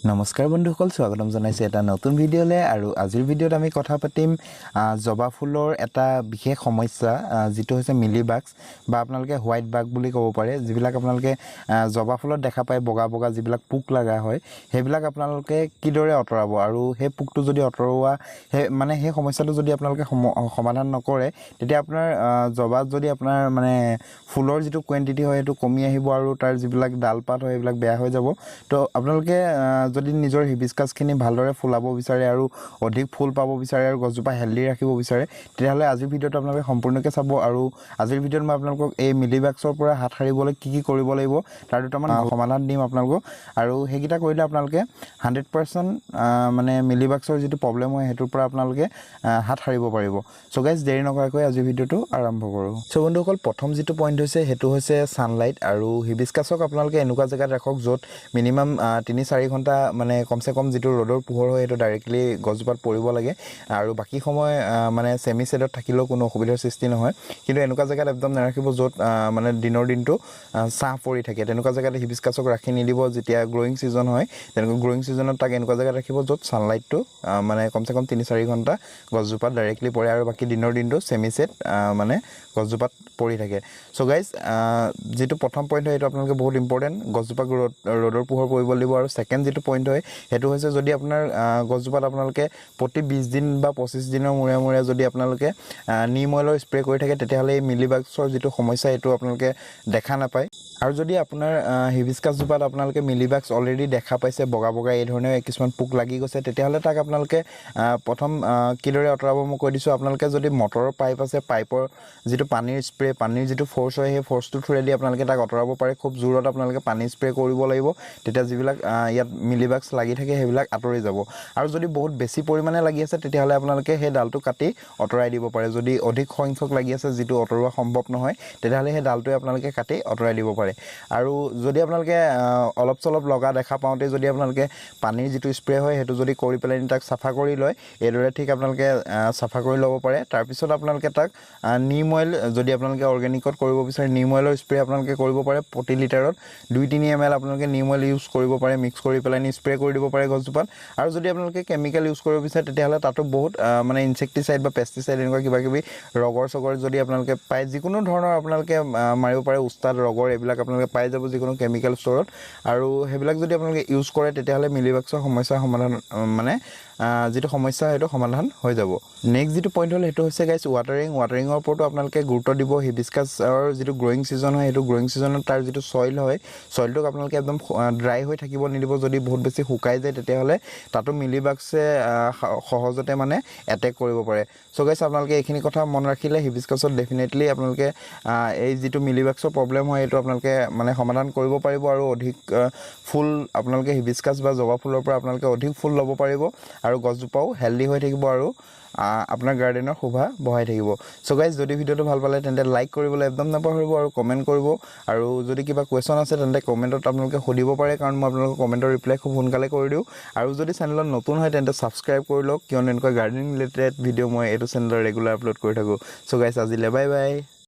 নমস্কাৰ বন্ধুসকল স্বাগতম জনাইছো এটা নতুন ভিডিঅ'লে আৰু আজিৰ ভিডিঅ'ত আমি কথা পাতিম জবা ফুলৰ এটা বিশেষ সমস্যা যেটো হৈছে মিলি বাগছ বা আপোনালোকে হোৱাইট বাগ বুলি ক'ব পাৰে যিবিলাক আপোনালোকে জবা ফুলত দেখা পায় বগা বগা যিবিলাক পোক লাগা হয় হেবিলাক আপোনালোকে কিদৰে অতৰাব আৰু হে পোকটো যদি অতৰোৱা মানে হে সমস্যাটো যদি আপোনালোকে সমাধান নকৰে তেতিয়া আপোনাৰ জবাত যদি আপোনাৰ মানে ফুলৰ যেটো কোৱান্টিটি হয় হেতু কমি আহিব আৰু তাৰ যিবিলাক ডালপাত হয় হেবিলাক বেয়া হৈ যাব তো আপোনালোকে যদি নিজৰ হিবিস্কাছখিনি ভালদৰে ফুলাব বিচাৰে আৰু অধিক ফুল পাব বিচাৰে আৰু গছজোপা হেলদি ৰাখিব বিচাৰে তেতিয়াহলে আজিৰ ভিডিঅ'টো আপোনালোকে সম্পূৰ্ণকৈ চাব আৰু আজিৰ ভিডিঅ'ত মই আপোনালোকক এই মিলিবাক্সৰ পৰা হাত সাৰিবলৈ কি কৰিব লাগিব তাৰ দুটামান সমাধান দিম আপোনালোকক আৰু হেগিটা কৰিলে আপোনালোকে 100% মানে মিলিবাক্সৰ যেটো প্ৰবলেম হয় হেতুৰ পৰা আপোনালোকে হাত সাৰিব পাৰিব সো গাইস দেৰি নকৰাকৈ আজিৰ ভিডিঅ'টো আৰম্ভ কৰো সো বন্ধুসকল প্ৰথম যেটো পইণ্ট হৈছে হেতু হৈছে সানলাইট আৰু হিবিস্কাছক আপোনালোকে এনেকুৱা জায়গাত ৰাখক য'ত মিনিমাম 3-4 ঘণ্টা মানে কমসে কম যেটো ৰ'দৰ পোহৰ হয় এটো ডাইৰেক্টলি গছজোপাত পৰিব লাগে আৰু বাকি সময় মানে সেমি শেডত থাকিলেও কোনো অসুবিধাৰ সৃষ্টি নহয় কিন্তু এনেকুৱা জায়গাত একদম নাৰাখিব য'ত মানে দিনৰ দিনটো ছাহ পৰি থাকে তেনেকুৱা জায়গাত হিবিস্কাছক ৰাখি নিদিব যেতিয়া গ্ৰোইং সিজন হয় তেনেকুৱা গ্ৰোইং সিজনত তাক এনেকুৱা জায়গাত ৰাখিব য'ত সানলাইটটো মানে কমসে কম 3-4 ঘণ্টা গছজোপাত ডাইৰেক্টলি পৰে আৰু বাকি দিনৰ দিনটো সেমি শেড মানে গছজোপাত পৰি থাকে সো গাইস যেটো প্ৰথম পইণ্ট হয় এটো আপোনালোকে বহুত ইম্পৰ্টেন্ট গছজোপাক ৰ'দৰ পোহৰ পৰিব লাগিব আৰু সেকেন্ড যেটো পইণ্ট হয় হেতু হৈছে যদি আপোনাৰ গছজোপাত আপোনালোকে প্ৰতি 20 দিন বা 25 দিনৰ মূৰে মূৰে যদি আপোনালোকে নিম অইলৰ স্প্ৰে কৰি থাকে তেতিয়াহলে এই মিলিবাগছৰ যেটো সমস্যা এটো আপোনালোকে দেখা নাপায় আৰু যদি আপোনাৰ হিবিস্কাছ জোপাত আপোনালোকে মিলিবাগছ অলৰেডি দেখা পাইছে বগা বগা এই ধৰণে কিছুমান পোক লাগি গৈছে তেতিয়াহলে তাক আপোনালোকে প্ৰথম কিদৰে অতৰাব মই কৈ দিছো আপোনালোকে যদি মটৰৰ পাইপ আছে পাইপৰ যেটো পানীৰ স্প্ৰে পানীৰ যেটো ফোৰ্স হয় হে ফোৰ্সটো থ্ৰুৰেদি আপোনালোকে তাক অতৰাব পাৰে খুব জোৰত আপোনালোকে পানী স্প্ৰে কৰিব লাগিব তেতিয়া যিবিলাক ইয়াত মিলিবাগছ লাগি থাকে হেবিলাক আতৰি যাব আৰু যদি বহুত বেছি পৰিমাণে লাগি আছে তেতিয়াহলে আপোনালোকে হে ডালটো কাটি অতৰাই দিব পাৰে যদি অধিক সংখ্যক লাগি আছে যেটো অতৰোৱা সম্ভৱ নহয় তেতিয়াহলে হে ডালটোৱে আপোনালোকে কাটি অতৰাই দিব পাৰে আৰু যদি আপোনালোকে অলপ চলপ লগা দেখা পাওঁতে যদি আপোনালোকে পানীৰ যেটো স্প্ৰে হয় হেতু যদি কৰি পেলাই তাক সাফা কৰি লয় এদৰে ঠিক আপোনালোকে সাফা কৰি ল'ব পাৰে তাৰ পিছত আপোনালোকে তাক নিম অইল যদি আপোনালোকে অৰ্গেনিকত কৰিব বিচাৰে নিম অইলৰ স্প্ৰে আপোনালোকে কৰিব পাৰে প্ৰতি লিটাৰত 2-3 ml আপোনালোকে নিম অইল ইউজ কৰিব পাৰে মিক্স কৰি পেলাই স্প্ৰে কৰি দিব পাৰে গছজোপাত আৰু যদি আপোনালোকে কেমিক্যাল ইউজ কৰিব বিচাৰে তেতিয়াহলে তাতো বহুত মানে ইনসেক্টিসাইড বা পেস্টিসাইড এনেকুৱা কিবা কিবি ৰগৰ সগৰ যদি আপোনালোকে পায় যিকোনো ধৰণৰ আপোনালোকে মাৰিব পাৰে উস্তাদ ৰগৰ এইবিলাক আপোনালোকে পাই যাব যিকোনো কেমিক্যাল ষ্টৰত আৰু হেবিলাক যদি আপোনালোকে ইউজ কৰে তেতিয়াহলে মিলিবাগছৰ সমস্যা সমাধান মানে যেটো সমস্যা হেতু সমাধান হৈ যাব নেক্সট যেটো পইণ্ট হল হেতু হৈছে গাইস ওয়াটাৰিংৰ ওপৰতো আপোনালোকে গুৰুত্ব দিব হিবিস্কাছৰ যেটো গ্ৰোইং সিজন হয় হেতু গ্ৰোইং সিজনত তাৰ যেটো সইল হয় সইলটোক আপোনালোকে একদম ড্ৰাই হৈ থাকিব নিদিব যদি বহুত বেছি শুকাই যায় তেতিয়াহলে তাতো মিলিবাগছে সহজতে মানে এটেক কৰিব পাৰে সো গাইস আপোনালোকে এইখিনি কথা মন ৰাখিলে হিবিস্কাছত ডেফিনেটলি আপোনালোকে এই যেটো মিলিবাগছৰ প্ৰবলেম হয় এটো আপোনালোকে মানে সমাধান কৰিব পাৰিব আৰু অধিক ফুল আপোনালোকে হিবিস্কাছ বা জবা ফুলৰ পৰা আপোনালোকে অধিক ফুল ল'ব পাৰিব আৰু গছজোপাও হেলদি হৈ থাকিব আৰু আপোনাৰ গাৰ্ডেনৰ শোভা বঢ়াই থাকিব সো গাইস যদি ভিডিওটো ভাল পালে তেন্তে লাইক কৰিবলৈ একদম নাপাহৰিব আৰু কমেন্ট কৰিব আৰু যদি কিবা কোৱেশ্চন আছে তেন্তে কমেন্টত আপোনালোকে সুধিব পাৰে কাৰণ মই আপোনালোকক কমেন্টৰ ৰিপ্লাই খুব সোনকালে কৰি দিও আৰু যদি চেনেলত নতুন হয় তেন্তে সাবস্ক্ৰাইব কৰি লওক কিয়নো এনেকুৱা গাৰ্ডেনিং ৰিলেটেড ভিডিও মই এটো চেনেলত ৰেগুলাৰ আপলোড কৰি থাকো সো গাইস আজিলে বাই বাই